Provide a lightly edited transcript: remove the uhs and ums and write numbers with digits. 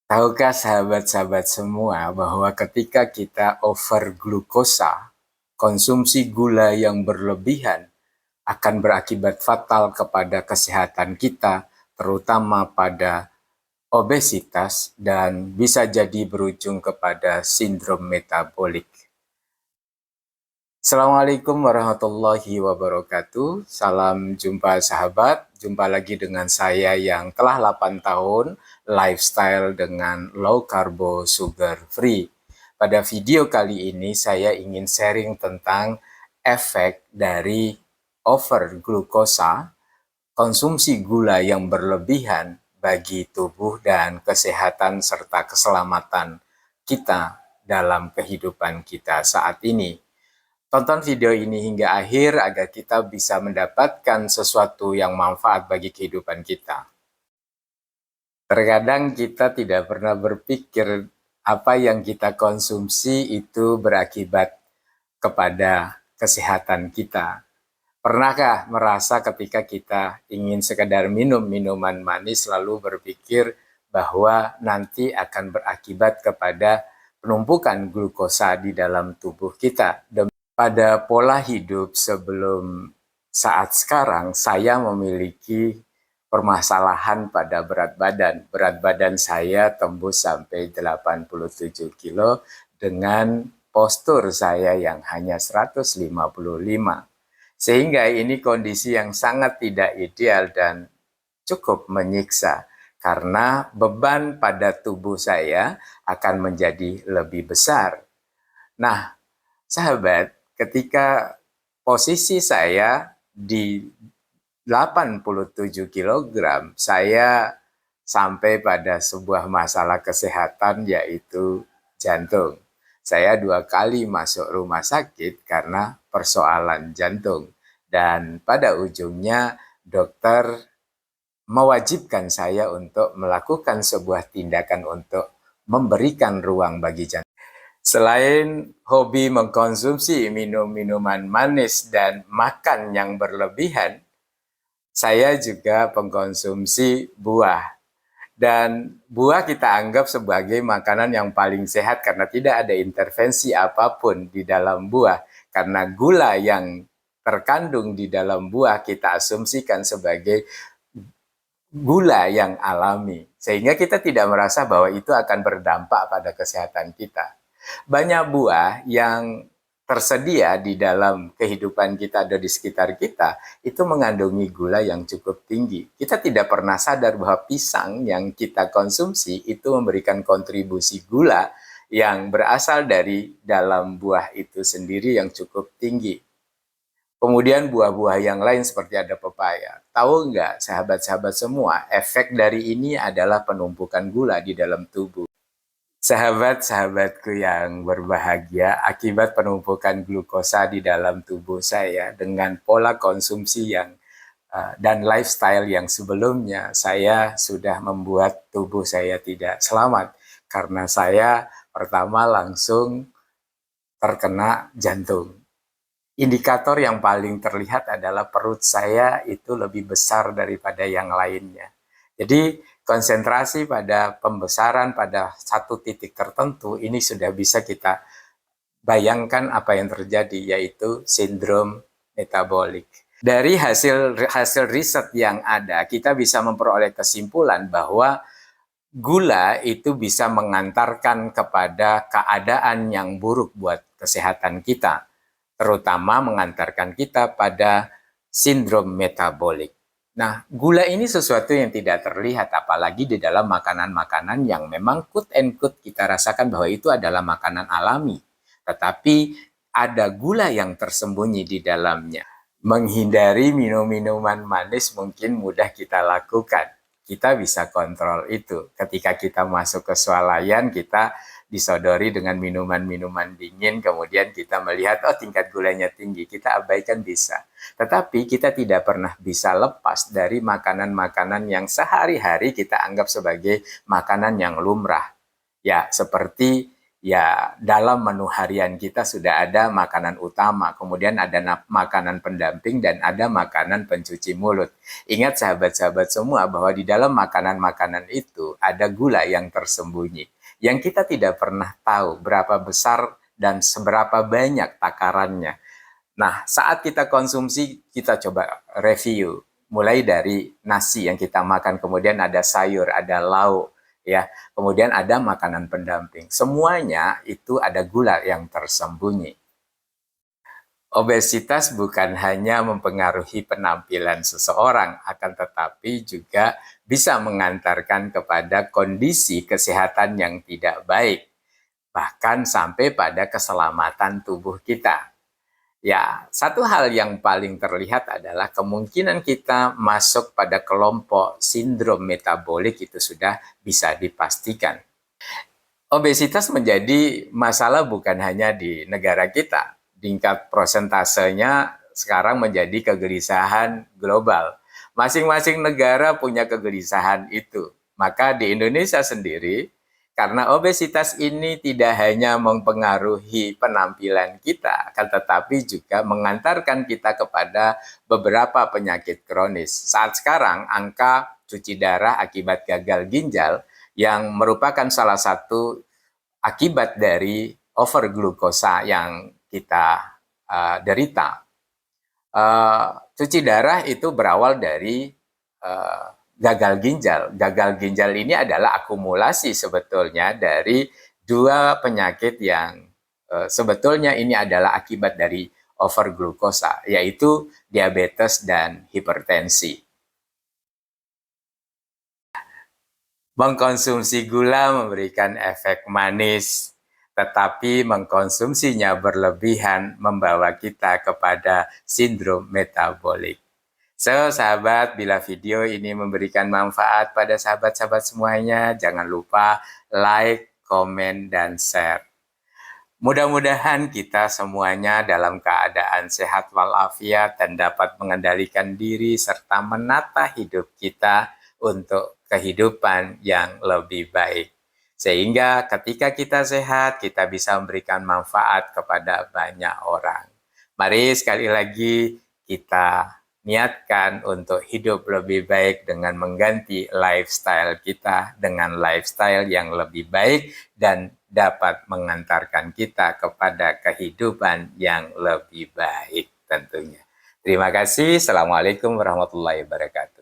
Tahukah sahabat-sahabat semua bahwa ketika kita over glukosa, konsumsi gula yang berlebihan akan berakibat fatal kepada kesehatan kita, terutama pada obesitas dan bisa jadi berujung kepada sindrom metabolik. Assalamualaikum warahmatullahi wabarakatuh. Salam jumpa sahabat. Jumpa lagi dengan saya yang telah 8 tahun lifestyle dengan low carbo sugar free. Pada video kali ini saya ingin sharing tentang efek dari over glukosa, konsumsi gula yang berlebihan bagi tubuh dan kesehatan serta keselamatan kita dalam kehidupan kita saat ini. Tonton video ini hingga akhir agar kita bisa mendapatkan sesuatu yang manfaat bagi kehidupan kita. Terkadang kita tidak pernah berpikir apa yang kita konsumsi itu berakibat kepada kesehatan kita. Pernahkah merasa ketika kita ingin sekedar minum minuman manis lalu berpikir bahwa nanti akan berakibat kepada penumpukan glukosa di dalam tubuh kita? Pada pola hidup sebelum saat sekarang, saya memiliki permasalahan pada berat badan. Berat badan saya tembus sampai 87 kilo dengan postur saya yang hanya 155. Sehingga ini kondisi yang sangat tidak ideal dan cukup menyiksa karena beban pada tubuh saya akan menjadi lebih besar. Nah, sahabat, ketika posisi saya di 87 kilogram, saya sampai pada sebuah masalah kesehatan yaitu jantung. Saya 2 kali masuk rumah sakit karena persoalan jantung. Dan pada ujungnya dokter mewajibkan saya untuk melakukan sebuah tindakan untuk memberikan ruang bagi jantung. Selain hobi mengkonsumsi minum-minuman manis dan makan yang berlebihan, saya juga pengkonsumsi buah. Dan buah kita anggap sebagai makanan yang paling sehat karena tidak ada intervensi apapun di dalam buah. Karena gula yang terkandung di dalam buah kita asumsikan sebagai gula yang alami. Sehingga kita tidak merasa bahwa itu akan berdampak pada kesehatan kita. Banyak buah yang tersedia di dalam kehidupan kita dan di sekitar kita itu mengandungi gula yang cukup tinggi. Kita tidak pernah sadar bahwa pisang yang kita konsumsi itu memberikan kontribusi gula yang berasal dari dalam buah itu sendiri yang cukup tinggi. Kemudian buah-buah yang lain seperti ada pepaya. Tahu nggak sahabat-sahabat semua, efek dari ini adalah penumpukan gula di dalam tubuh. Sahabat-sahabatku yang berbahagia, akibat penumpukan glukosa di dalam tubuh saya dengan pola konsumsi yang dan lifestyle yang sebelumnya, saya sudah membuat tubuh saya tidak selamat karena saya pertama langsung terkena jantung. Indikator yang paling terlihat adalah perut saya itu lebih besar daripada yang lainnya. Jadi konsentrasi pada pembesaran pada satu titik tertentu ini sudah bisa kita bayangkan apa yang terjadi, yaitu sindrom metabolik. Dari hasil riset yang ada, kita bisa memperoleh kesimpulan bahwa gula itu bisa mengantarkan kepada keadaan yang buruk buat kesehatan kita, terutama mengantarkan kita pada sindrom metabolik. Nah, gula ini sesuatu yang tidak terlihat, apalagi di dalam makanan-makanan yang memang quote and quote kita rasakan bahwa itu adalah makanan alami. Tetapi ada gula yang tersembunyi di dalamnya. Menghindari minum-minuman manis mungkin mudah kita lakukan. Kita bisa kontrol itu. Ketika kita masuk ke swalayan, kita disodori dengan minuman-minuman dingin, kemudian kita melihat, oh tingkat gulanya tinggi, kita abaikan bisa. Tetapi kita tidak pernah bisa lepas dari makanan-makanan yang sehari-hari kita anggap sebagai makanan yang lumrah. Ya, seperti ya dalam menu harian kita sudah ada makanan utama, kemudian ada makanan pendamping, dan ada makanan pencuci mulut. Ingat sahabat-sahabat semua bahwa di dalam makanan-makanan itu ada gula yang tersembunyi, yang kita tidak pernah tahu berapa besar dan seberapa banyak takarannya. Nah, saat kita konsumsi, kita coba review. Mulai dari nasi yang kita makan, kemudian ada sayur, ada lauk, ya, kemudian ada makanan pendamping. Semuanya itu ada gula yang tersembunyi. Obesitas bukan hanya mempengaruhi penampilan seseorang, akan tetapi juga bisa mengantarkan kepada kondisi kesehatan yang tidak baik, bahkan sampai pada keselamatan tubuh kita. Ya, satu hal yang paling terlihat adalah kemungkinan kita masuk pada kelompok sindrom metabolik itu sudah bisa dipastikan. Obesitas menjadi masalah bukan hanya di negara kita. Tingkat prosentasenya sekarang menjadi kegelisahan global. Masing-masing negara punya kegelisahan itu. Maka di Indonesia sendiri, karena obesitas ini tidak hanya mempengaruhi penampilan kita, akan tetapi juga mengantarkan kita kepada beberapa penyakit kronis. Saat sekarang, angka cuci darah akibat gagal ginjal yang merupakan salah satu akibat dari overglukosa yang kita derita. Cuci darah itu berawal dari gagal ginjal. Gagal ginjal ini adalah akumulasi sebetulnya dari dua penyakit yang sebetulnya ini adalah akibat dari overglukosa, yaitu diabetes dan hipertensi. Mengkonsumsi gula memberikan efek manis, tetapi mengkonsumsinya berlebihan membawa kita kepada sindrom metabolik. So, sahabat, bila video ini memberikan manfaat pada sahabat-sahabat semuanya, jangan lupa like, komen, dan share. Mudah-mudahan kita semuanya dalam keadaan sehat walafiat dan dapat mengendalikan diri serta menata hidup kita untuk kehidupan yang lebih baik. Sehingga ketika kita sehat, kita bisa memberikan manfaat kepada banyak orang. Mari sekali lagi kita niatkan untuk hidup lebih baik dengan mengganti lifestyle kita dengan lifestyle yang lebih baik dan dapat mengantarkan kita kepada kehidupan yang lebih baik tentunya. Terima kasih. Assalamualaikum warahmatullahi wabarakatuh.